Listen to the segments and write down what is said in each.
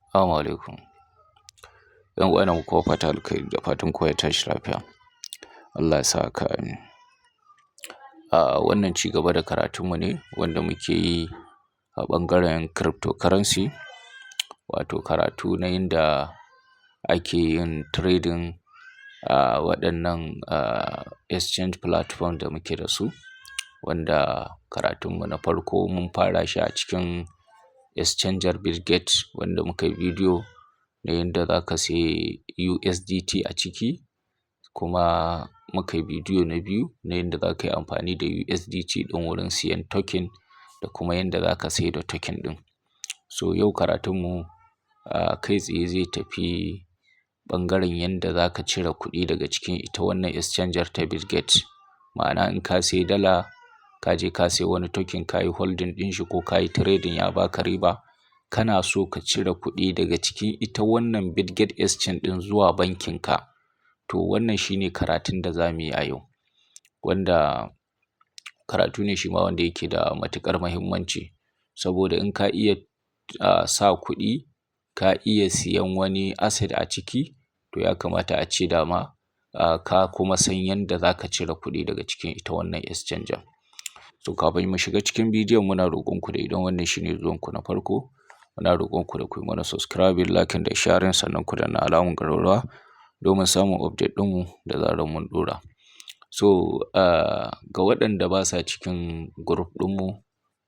Assalamu alaikum. Yan uwa ina muku fatan alkhairi da fatan kowa ya tashi lafiya. Allah ya sa haka amin. Wannan ci gaba da karatunmu ne wanda muke yi a ɓangaren cryptocurrency, wato karatu na yanda ake yin trading a waɗannan exchange platform da muke da su. Wanda karatunmu na farko mun fara shi a cikin exchanger Bitget wanda muka yi bidiyo na yanda za ka sayi USDT a ciki. Kuma muka yi bidiyo na biyu na yanda za ka yi amfani da USDT ɗin wurin siyan token da kuma yanda za ka sayar da token ɗin. So yau karatunmu kai tsaye zai tafi ɓangaren yanda za ka cire kuɗi daga cikin ita wannan exchanger ta Bitget. Ma'ana in ka sayi dala ka je ka sayi wani token ka yi holding ɗin shi ko ka yi trading ya ba ka riba, kana so ka cire kuɗi daga cikin ita wannan Bitget exchange ɗin zuwa bankinka. To wannan shine karatun da za mu yi a yau. Wanda karatu ne shi ma wanda yake da matuƙar muhimmanci. Saboda in ka iya sa kuɗi, ka iya siyan wani asset a ciki, to ya kamata a ce dama ka kuma san yanda za ka cire kuɗi daga cikin ita wannan exchanger. So kafin mu shiga cikin bidiyon muna roƙon ku da idan wannan shine zuwanku na farko, muna roƙon ku da ku yi mana subscribing, liking da sharing sannan ku danna alamar ƙararrawa domin samun update ɗinmu da zarar mun ɗora. So ga waɗanda ba sa cikin group ɗinmu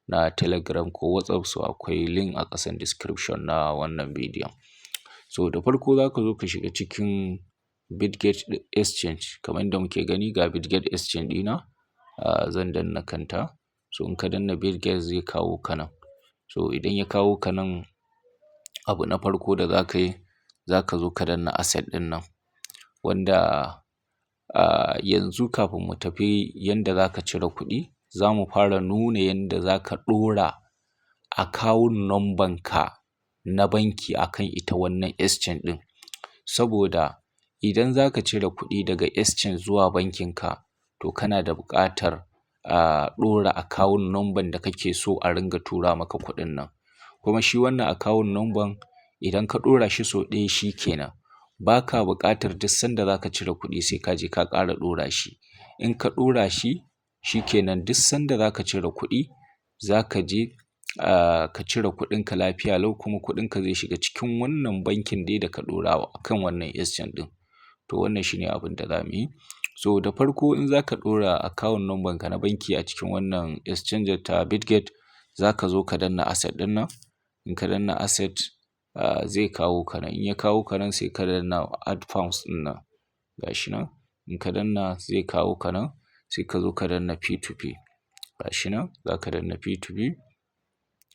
na Telegram ko WhatsApp, so akwai link a ƙasan description na wannan bidiyon. So da farko za ka zo ka shiga cikin Bitget exchange kamar yadda muke gani ga Bitget exchange ɗina. Zan danna kanta. So in ka danna Bitget zai kawo ka nan. So idan ya kawo ka nan, abu na farko da za ka yi, za ka zo ka danna asset ɗin nan. Wanda yanzu kafin mu tafi yanda za ka cire kuɗi, za mu fara nuna yanda za ka ɗora account number ka na banki akan ita wannan exchange ɗin. Saboda idan za ka cire kuɗi daga exchange zuwa bankinka, to kana da buƙatar ɗora account number da kake so a ringa tura maka kuɗin nan. Kuma shi wannan account number idan ka ɗora shi sau ɗaya shi kenan. Ba ka buƙatar duk sanda za ka cire kuɗi sai ka je ka ƙara ɗora shi. In ka ɗora shi, shi kenan duk sanda za ka cire kuɗi, za ka je ka cire kuɗinka lafiya lau kuma kuɗinka zai shiga cikin wannan bankin dai da ka ɗora a kan wannan exchange ɗin. To wannan shine abin da za mu yi. So da farko in za ka ɗora account number ka na banki a cikin wannan exchanger ta Bitget, za ka zo ka danna asset ɗin nan. In ka danna asset zai kawo ka nan. In ya kawo ka nan sai ka danna add funds ɗin nan. Ga shi nan. In ka danna zai kawo ka nan sai ka zo ka danna P2P. Ga shi nan za ka danna P2P.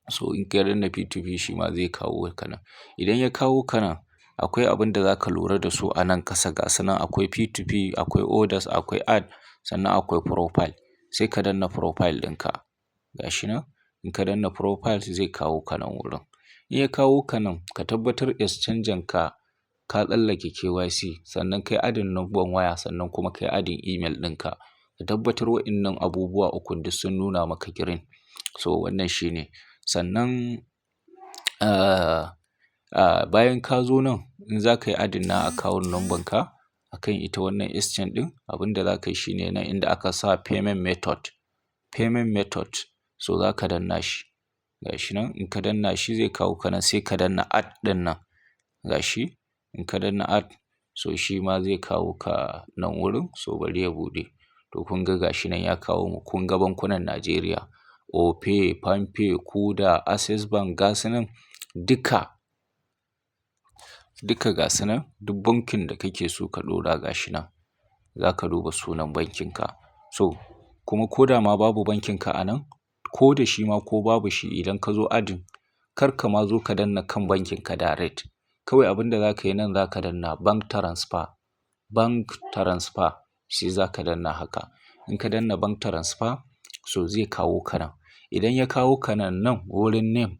So in ka danna P2P shi ma zai kawo ka nan. Idan ya kawo ka nan, akwai abin da za ka lura da su a nan ƙasa ga su nan akwai P2P, akwai orders, akwai add sannan akwai profile. Sai ka danna profile ɗinka. Ga shi nan. In ka danna profile zai kawo ka nan wurin. In ya kawo ka nan, ka tabbatar exchanger ka tsallake KYC sannan kai adin number waya sannan kuma kai adin email ɗinka. Ka tabbatar waɗannan abubuwa ukun duk sun nuna maka green. So wannan shine. Sannan bayan ka zo nan in za ka yi adin na account number ka akan ita wannan exchange ɗin, abin da za ka yi shine nan inda aka sa payment method. Payment method. So za ka danna shi. Ga shi nan. In ka danna shi zai kawo ka nan sai ka danna add ɗin nan. Ga shi. In ka danna add, so shi ma zai kawo ka nan wurin. So bari ya buɗe. To kun ga shi nan ya kawo mu. Kun ga bankunan Najeriya. Opay, Palmpay, Kuda, Access Bank ga su nan duka. Duka ga su nan. Duk bankin da kake so ka ɗora ga shi nan. Za ka duba sunan bankinka. So kuma ko da ma babu bankinka a nan, ko da shi ma ko babu shi idan ka zo adin, kar ka ma zo ka danna kan bankinka direct. Kawai abin da za ka yi nan za ka danna bank transfer. Bank transfer shi za ka danna haka. In ka danna bank transfer, so zai kawo ka nan. Idan ya kawo ka nan wurin name,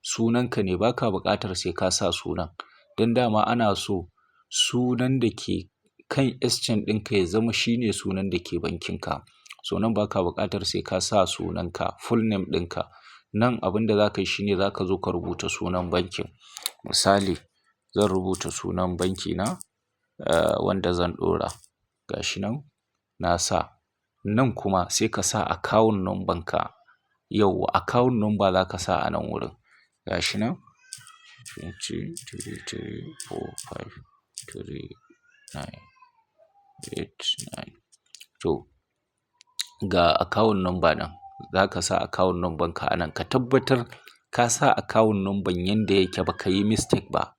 sunanka ne ba ka buƙatar sai ka sa sunan. Don dama ana so sunan da ke kan exchange ɗinka ya zama shine sunan da ke bankinka. So nan ba ka buƙatar sai ka sa sunanka, full name ɗinka. Nan abin da za ka yi shine za ka zo ka rubuta sunan bankin. Misali zan rubuta sunan banki na wanda zan ɗora. Gashi nan na sa. Nan kuma sai ka sa account number ka. Yauwa account number za ka sa a nan wurin. Gashi nan 2034533989. To ga account number nan. Za ka sa account number ka a nan. Ka tabbatar ka sa account number yanda yake ba ka yi mistake ba.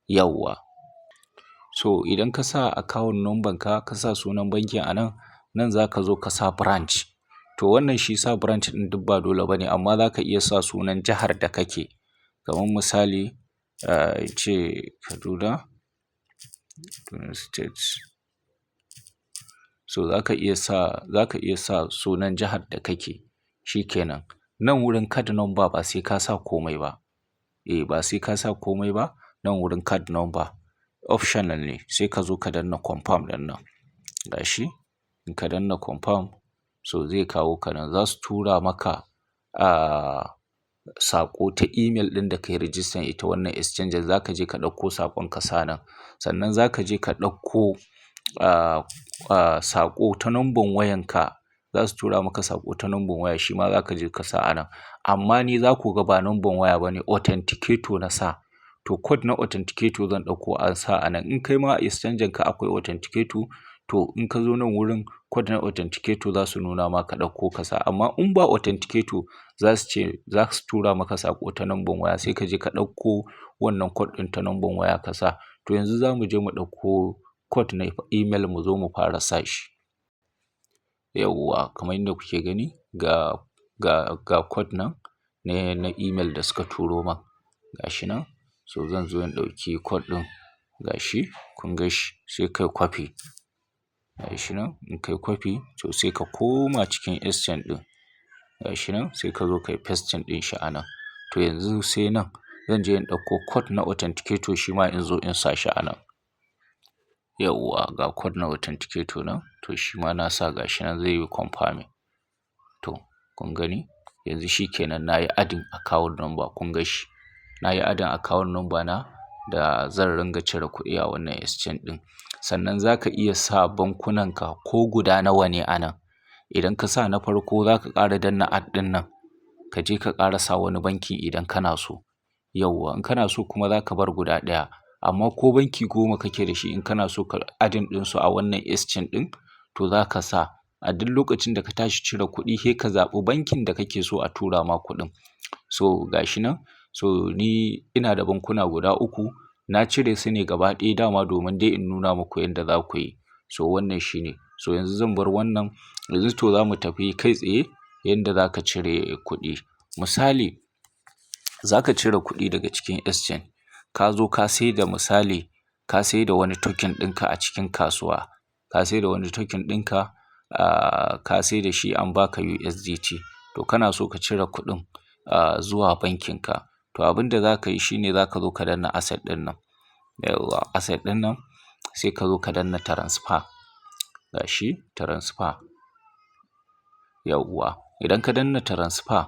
Yauwa. So idan ka sa account number ka sa sunan bankin a nan, nan za ka zo ka sa branch. To wannan shi sa branch ɗin duk ba dole ba ne amma za ka iya sa sunan jihar da kake. Kaman misali ce Kaduna State. So za ka iya sa sunan jihar da kake. Shi kenan. Nan wurin card number ba sai ka sa komai ba. Ba sai ka sa komai ba. Nan wurin card number optional ne. Sai ka zo ka danna confirm ɗin nan. Gashi in ka danna confirm so zai kawo ka nan. Za su tura maka saƙo ta email ɗin da ka yi register ita wannan exchange. Za ka je ka ɗauko saƙon ka sa nan. Sannan za ka je ka ɗauko saƙo ta number wayan ka. Za su tura maka saƙo ta number waya shi ma za ka je ka sa a nan. Amma ni za ku ga ba number waya ba ne authenticator na sa. To code na authenticator zan ɗauko an sa a nan. In kai ma a exchange ka akwai authenticator to in ka zo nan wurin code na authenticator za su nuna maka ɗauko ka sa. Amma in ba authenticator za su tura maka saƙo ta number waya sai ka je ka ɗauko wannan code ɗin ta number waya ka sa. To yanzu za mu je mu ɗauko code na email mu zo mu fara sa shi. Yauwa kamar yadda kuke gani ga code nan na email da suka turo man. Gashi nan. So zan zo in ɗauki code ɗin. Gashi kun ga shi sai kai copy. Gashi nan in kai copy to sai ka koma cikin exchange ɗin. Gashi nan sai ka zo kai pasting ɗin shi a nan. To yanzu sai nan zan je in ɗauko code na authenticator shi ma in zo in sa shi a nan. Yauwa ga code na authenticator nan. To shi ma na sa gashi nan zai yi confirming. To kun gani? Yanzu shi kenan na yi adding account number kun ga shi. Na yi adding account number na da zan ringa cire kuɗi a wannan exchange ɗin. Sannan za ka iya sa bankunan ka ko guda nawa ne a nan. Idan ka sa na farko za ka ƙara danna add ɗin nan. Ka je ka ƙara sa wani banki idan kana so. Yauwa in kana so kuma za ka bar guda ɗaya. Amma ko banki 10 kake da shi in kana so ka adding ɗinsu a wannan exchange ɗin to za ka sa. A duk lokacin da ka tashi cire kuɗi sai ka zaɓi bankin da kake so a tura ma kuɗin. So gashi nan. So ni ina da bankuna guda 3. Na cire su ne gaba ɗaya dama domin dai in nuna muku yadda za ku yi. So wannan shi ne. So yanzu zan bar wannan. Yanzu to za mu tafi kai tsaye yanda za ka cire kuɗi. Misali za ka cire kuɗi daga cikin exchange. Ka zo ka saida misali ka saida wani token ɗinka a cikin kasuwa. Ka saida wani token ɗinka ka saida shi an baka USDT. To kana so ka cire kuɗin zuwa bankin ka. To abin da za ka yi shi ne za ka zo ka danna asset ɗin nan. Yauwa asset ɗin nan sai ka zo ka danna transfer. Gashi transfer. Yauwa idan ka danna transfer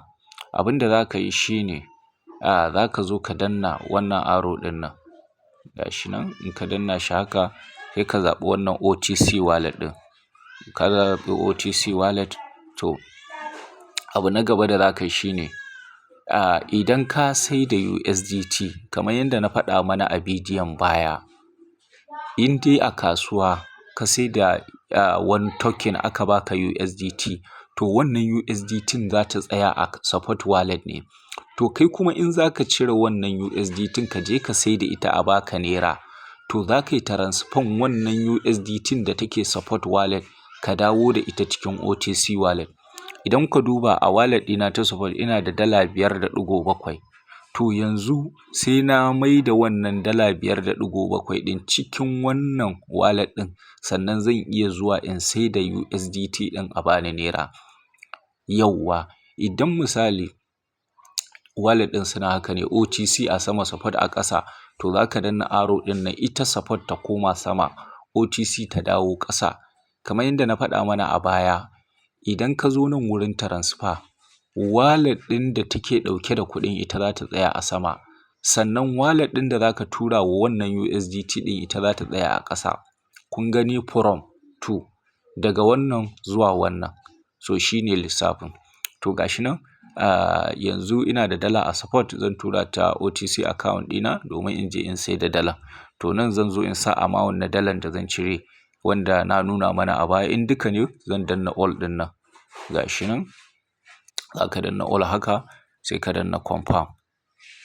abin da za ka yi shi ne za ka zo ka danna wannan arrow ɗin nan. Gashi nan in ka danna shi haka sai ka zaɓi wannan OTC wallet ɗin. Ka zaɓi OTC wallet to abu na gaba da za ka yi shi ne idan ka saida USDT kamar yadda na faɗa mana a bidiyon baya. In dai a kasuwa ka saida wani token aka baka USDT to wannan USDT za ta tsaya a support wallet ne. To kai kuma in za ka cire wannan USDT ka je ka saida ita a baka naira. To za ka yi transfer wannan USDT da take support wallet ka dawo da ita cikin OTC wallet. Idan ka duba a wallet ɗina ta support ina da $5.7. To yanzu sai na maida wannan $5.7 ɗin cikin wannan wallet ɗin sannan zan iya zuwa in saida USDT ɗin a bani naira. Yauwa idan misali wallet ɗin suna haka ne OTC a sama support a ƙasa to za ka danna arrow ɗin nan ita support ta koma sama OTC ta dawo ƙasa. Kamar yadda na faɗa mana a baya idan ka zo nan wurin transfer wallet ɗin da take ɗauke da kuɗin ita za ta tsaya a sama sannan wallet ɗin da zaka tura wa wannan USDT ɗin ita za ta tsaya a ƙasa. Kun gani from to, daga wannan zuwa wannan, so shine lissafin. To gashi nan yanzu ina da dala a support, zan tura ta OTC account ɗina domin in je in sai da dala. To nan zan zo in sa amount na dalan da zan cire wanda na nuna mana a baya. In duka ne zan danna all ɗin nan, gashi nan zaka danna all haka sai ka danna confirm.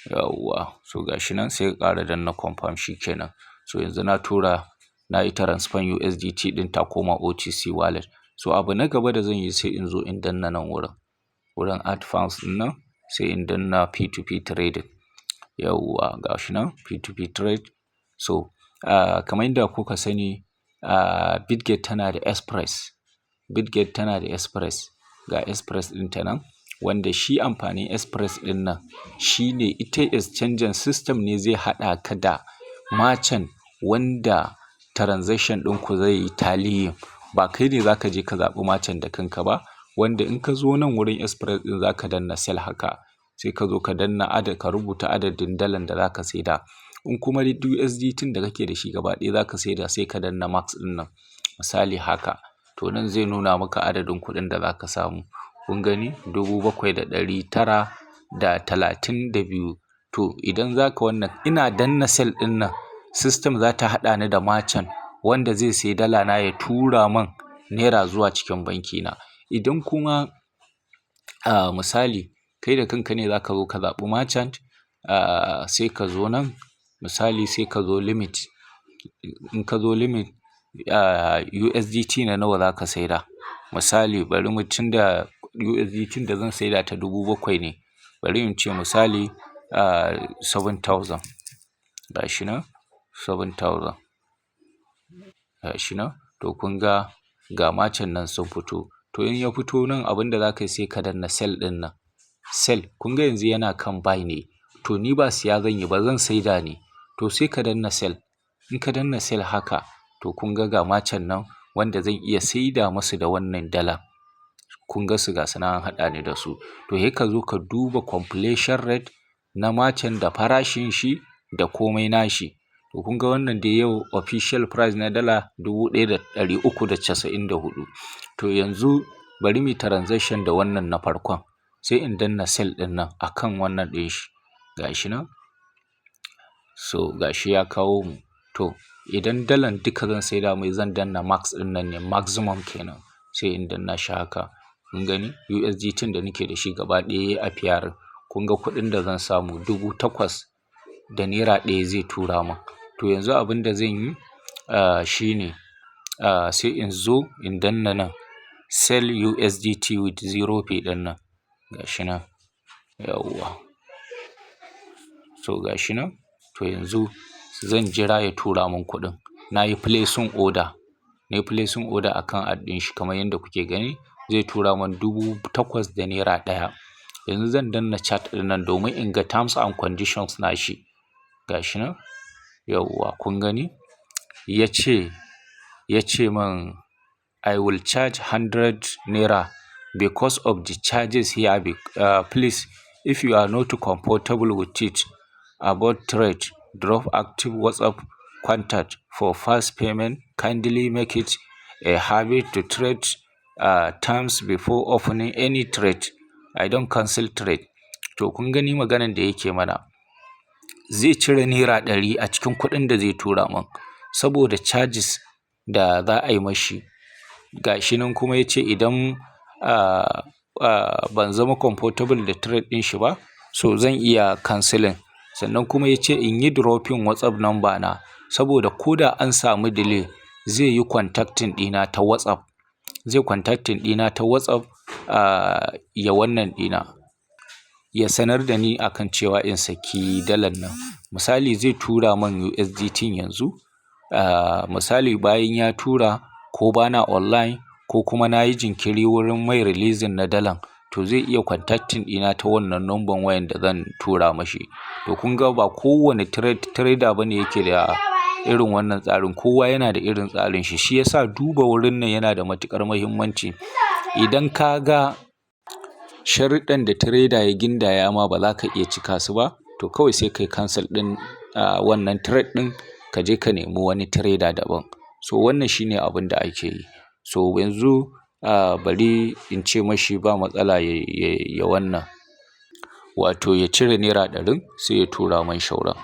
Yawwa, so gashi nan sai ka ƙara danna confirm shikenan. So yanzu na tura, na yi transfer USDT ɗin ta koma OTC wallet. So abu na gaba da zan yi sai in zo in danna nan wurin add funds ɗin nan, sai in danna P2P trading. Yawwa gashi nan P2P trade. So kamar yadda kuka sani Bitget tana da Express. Bitget tana da Express, ga Express ɗinta nan, wanda shi amfanin Express ɗin nan shine ita exchange system ne zai haɗa ka da merchant wanda transaction ɗinku zai yi taliyin. Ba kai ne zaka je ka zaɓi merchant da kanka ba, wanda in ka zo nan wurin Express ɗin zaka danna sell haka, sai ka zo ka danna ka rubuta adadin dalan da zaka saida. In kuma USDT da kake da shi gaba ɗaya zaka saida, sai ka danna max ɗin nan, misali haka. To nan zai nuna maka adadin kuɗin da zaka samu. Kun gani 7,932. To idan zaka wannan, ina danna sell ɗin nan, system za ta haɗa ni da merchant wanda zai sai dala na ya tura man naira zuwa cikin banki na. Idan kuma misali kai da kanka ne zaka zo ka zaɓi merchant, sai ka zo nan misali sai ka zo limit. In ka zo limit USDT na nawa zaka saida, misali bari mu, tunda USDT da zan saida ta 7,000 ne, bari in ce misali 7,000. Gashi nan 7,000, gashi nan. To kun ga merchant nan sun fito. To in ya fito nan, abinda zaka yi sai ka danna sell ɗin nan. Sell, kun ga yanzu yana kan buy ne, to ni ba siya zan yi ba, zan saida ne. To sai ka danna sell. In ka danna sell haka, to kun ga merchant nan wanda zan iya saida masu da wannan dala. Kun ga su gasu nan an haɗa ni da su. To sai ka zo ka duba completion rate na merchant da farashin shi da komai nashi. To kun ga wannan dai yau official price na dala 1,394. To yanzu bari mu transaction da wannan na farkon, sai in danna sell ɗin nan akan wannan ɗin shi, gashi nan. So gashi ya kawo mu. To idan dalan duka zan saida mai, zan danna max ɗin nan ne, maximum kenan, sai in danna shi haka. Kun gani USDT da nake da shi gaba ɗaya a fiyar, kun ga kuɗin da zan samu 8,000 da naira 1 zai tura min. To yanzu abin da zan yi shine sai in zo in danna nan sell USDT with 0p ɗin nan, gashi nan. Yawwa, so gashi nan. To yanzu zan jira ya tura min kuɗin. Na yi placing order, akan ad ɗin shi kamar yadda kuke gani, zai tura min 8,000 da naira 1. Yanzu zan danna chat ɗin nan domin in ga terms and conditions na shi, gashi nan. Yawwa, kun gani ya ce min I will charge 100 naira because of the charges here. Please, if you are not comfortable with it about trade, drop active WhatsApp contact for fast payment. Kindly make it a habit to trade terms before opening any trade. I don't cancel trade. To kun gani maganan da yake mana, zai cire naira 100 a cikin kuɗin da zai tura min saboda charges da za a yi mashi. Gashi nan kuma ya ce idan ban zama comfortable da trade ɗin shi ba, so zan iya canceling. Sannan kuma ya ce in yi dropping WhatsApp number na, saboda ko da an samu delay zai yi contacting ɗina ta WhatsApp. Ya wannan ɗina, ya sanar da ni akan cewa in saki dalar nan. Misali zai tura min USDT yanzu. Misali bayan ya tura, ko bana online ko kuma na yi jinkiri wurin mai releasing na dalan, to zai iya contacting ɗina ta wannan number wayan da zan tura mashi. To kun ga ba kowane trader bane yake da irin wannan tsarin, kowa yana da irin tsarin shi. Shi yasa duba wurin nan yana da matuƙar muhimmanci. Idan ka ga sharuɗan da trader ya gindaya ma ba za ka iya cika su ba, to kawai sai kai cancel ɗin wannan trade ɗin ka je ka nemi wani trader daban. So wannan shine abin da ake yi. So yanzu bari in ce mashi ba matsala ya wannan, wato ya cire naira ɗarin sai ya tura man shauran.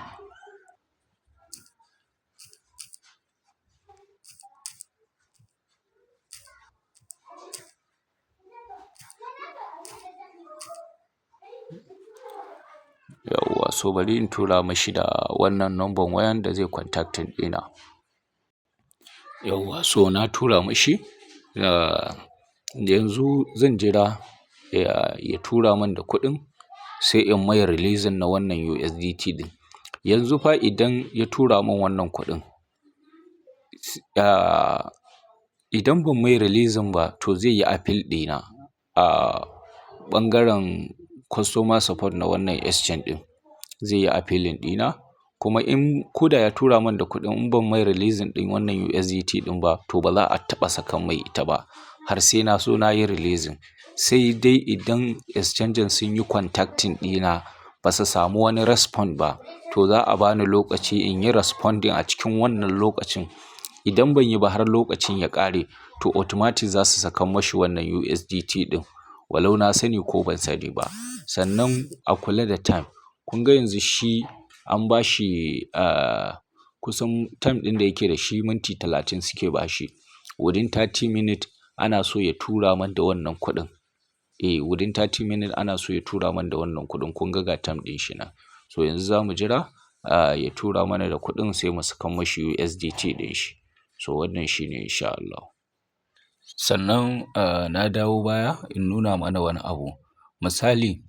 Yauwa, so bari in tura mashi da wannan number wayan da zai contacting ɗina. Yauwa, so na tura mashi. Yanzu zan jira ya tura man da kuɗin sai in mai releasing na wannan USDT ɗin. Yanzu fa idan ya tura man wannan kuɗin, idan ban mai releasing ba to zai yi appeal ɗina a ɓangaren customer support na wannan exchange ɗin. Zai yi appealing ɗina, kuma in ko da ya tura man da kuɗin in ban mai releasing ɗin wannan USDT ɗin ba to ba za a taɓa saka mai ita ba har sai na so na yi releasing. Sai dai idan exchange sun yi contacting ɗina ba su samu wani response ba to za a bani lokaci in yi responding a cikin wannan lokacin. Idan ban yi ba har lokacin ya ƙare to automatic za su saka mashi wannan USDT ɗin walau na sani ko ban sani ba. Sannan a kula da time. Kun ga yanzu shi an ba shi kusan time ɗin da yake da shi minti 30 suke ba shi. Within 30 minutes ana so ya tura man da wannan kuɗin. Within 30 minutes ana so ya tura man da wannan kuɗin. Kun ga time ɗin shi nan. So yanzu za mu jira ya tura mana da kuɗin sai mu saka mashi USDT ɗin shi. So wannan shine insha Allah. Sannan na dawo baya in nuna mana wani abu. Misali,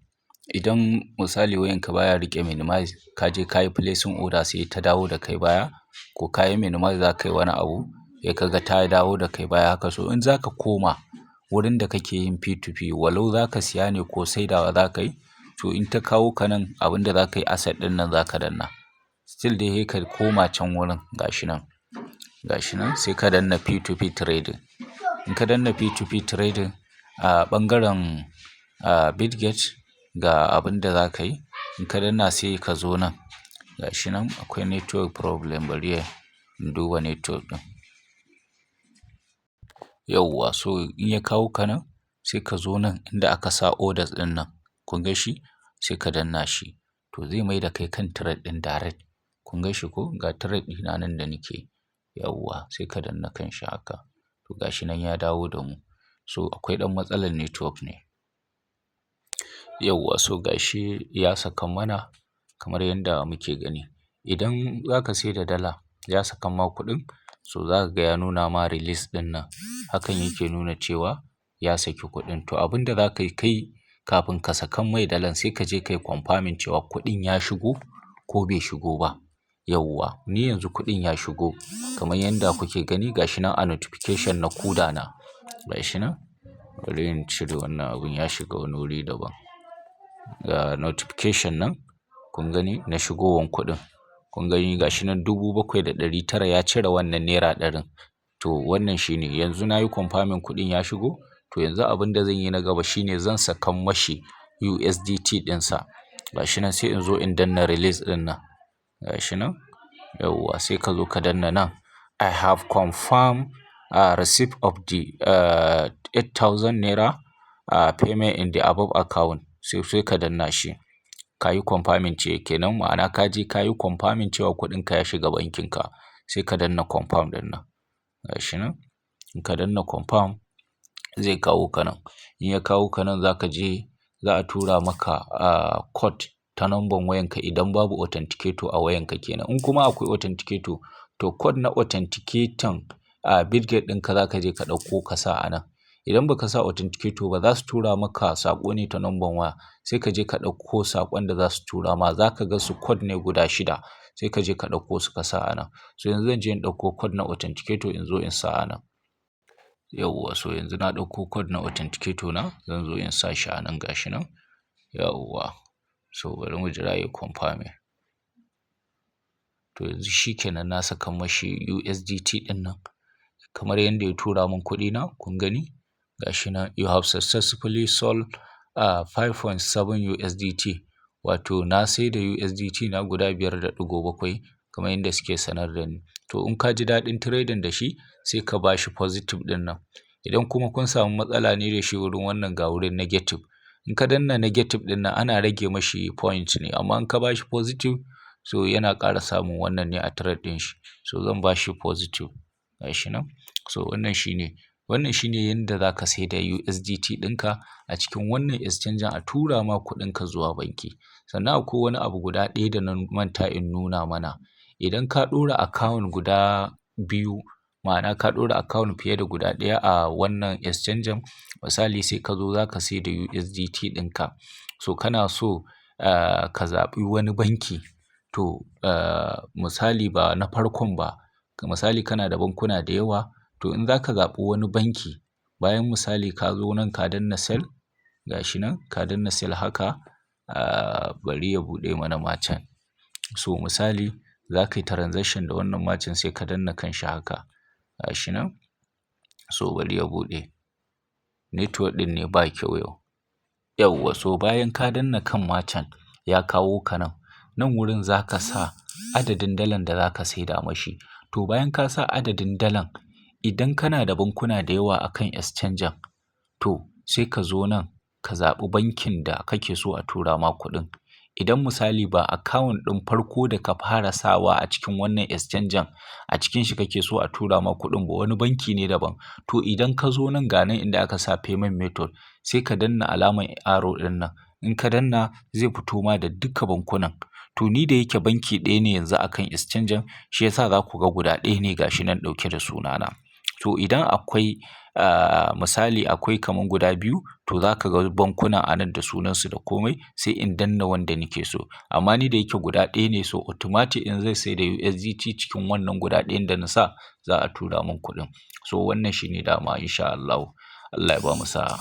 idan misali wayanka baya riƙe minimize, ka je ka yi placing order sai ta dawo da kai baya, ko ka yi minimize za ka yi wani abu ya ka ga ta dawo da kai baya haka. So in za ka koma wurin da kake yin P2P walau za ka siya ne ko saidawa za ka yi, to in ta kawo ka nan abin da za ka yi asset ɗin nan za ka danna. Still dai sai ka koma can wurin gashi nan sai ka danna P2P trading. In ka danna P2P trading a ɓangaren Bitget ga abin da za ka yi. In ka danna sai ka zo nan gashi nan akwai network problem, bari in duba network ɗin. Yauwa, so in ya kawo ka nan sai ka zo nan inda aka sa orders ɗin nan. Kun ga shi? Sai ka danna shi. To zai mai da kai kan trade ɗin direct. Kun ga shi ko? Ga trade ɗina nan da nake. Yauwa, sai ka danna kan shi haka. To gashi nan ya dawo da mu. So akwai ɗan matsalar network ne. Yauwa, so gashi ya saka mana kamar yadda muke gani. Idan za ka sayar da dala ya saka ma kuɗin, so za ka ga ya nuna ma release ɗin nan. Hakan yake nuna cewa ya saki kuɗin. To abin da za ka yi kai kafin ka saka mai dalan sai ka je ka yi confirming cewa kuɗin ya shigo ko bai shigo ba. Yauwa, ni yanzu kuɗin ya shigo kamar yadda kuke gani gashi nan a notification na kuda na. Gashi nan, bari in cire wannan abun ya shiga wani wuri daban. Ga notification nan kun gani na shigowan kuɗin. Kun gani gashi nan 7,900 ya cire wannan naira ɗarin. To wannan shine yanzu na yi confirming kuɗin ya shigo. To yanzu abin da zan yi na gaba shine zan saka mashi USDT ɗinsa. Gashi nan sai in zo in danna release ɗin nan. Gashi nan. Yauwa, sai ka zo ka danna nan. I have confirmed receipt of the 8,000 naira payment in the above account. Sai ka danna shi. Ka yi confirming ce kenan, ma'ana ka je ka yi confirming cewa kuɗinka ya shiga bankinka. Sai ka danna confirm ɗin nan. Gashi nan. In ka danna confirm zai kawo ka nan. In ya kawo ka nan za ka je za a tura maka code ta number wayanka idan babu authenticator a wayanka kenan. In kuma akwai authenticator to code na authenticator Bitget ɗinka za ka je ka ɗauko ka sa a nan. Idan ba ka sa authenticator ba za su tura maka saƙo ne ta number waya. Sai ka je ka ɗauko saƙon da za su tura ma. Za ka ga su code ne guda 6. Sai ka je ka ɗauko su ka sa a nan. So yanzu zan je in ɗauko code na authenticator in zo in sa a nan. Yauwa, so yanzu na ɗauko code na authenticator na zan zo in sa shi a nan gashi nan. Yauwa, so bari mu jira ya confirming. To yanzu shi kenan na saka mashi USDT ɗin nan kamar yadda ya tura min kuɗina. Kun gani? Gashi nan you have successfully sold 5.7 USDT wato na sai da USDT na guda 5.7 kamar yadda suke sanar da ni. To in ka ji daɗin trading da shi sai ka ba shi positive ɗin nan. Idan kuma kun samu matsala ne da shi wurin wannan ga wurin negative. In ka danna negative ɗin nan ana rage mashi point ne, amma in ka ba shi positive so yana ƙara samun wannan ne a trade ɗin shi. So zan ba shi positive gashi nan. So wannan shine yanda za ka sai da USDT ɗinka a cikin wannan exchange a tura ma kuɗinka zuwa banki. Sannan akwai wani abu guda ɗaya da na manta in nuna mana. Idan ka ɗora account guda biyu, ma'ana ka ɗora account fiye da guda ɗaya a wannan exchange, misali sai ka zo za ka sai da USDT ɗinka. So kana so ka zaɓi wani banki. To misali ba na farkon ba. Misali kana da bankuna da yawa. To in za ka zaɓi wani banki, bayan misali ka zo nan ka danna sell, gashi nan ka danna sell haka, bari ya buɗe mana merchant. So misali za ka yi transaction da wannan merchant sai ka danna kan shi haka, gashi nan. So bari ya buɗe. Network ɗin ne ba kyau yau. Yauwa, so bayan ka danna kan merchant ya kawo ka nan. Nan wurin za ka sa adadin dalan da za ka saida mashi. To bayan ka sa adadin dalan, idan kana da bankuna da yawa a kan exchange, to sai ka zo nan ka zaɓi bankin da kake so a tura ma kuɗin. Idan misali ba account ɗin farko da ka fara sawa a cikin wannan exchange a cikin shi kake so a tura ma kuɗin ba, wani banki ne daban. To idan ka zo nan ga nan inda aka sa payment method sai ka danna alamar arrow ɗin nan. In ka danna zai fito ma da duka bankunan. To ni da yake banki ɗaya ne yanzu akan exchange, shi yasa za ku ga guda ɗaya ne gashi nan ɗauke da sunana. To idan akwai misali akwai kaman guda biyu, to za ka ga bankuna a nan da sunansu da komai, sai in danna wanda nake so. Amma ni da yake guda ɗaya ne, so automatic in zai sai da USDT cikin wannan guda ɗayan da na sa za a tura min kuɗin. So wannan shine dama insha Allahu. Allah ya bamu sa'a.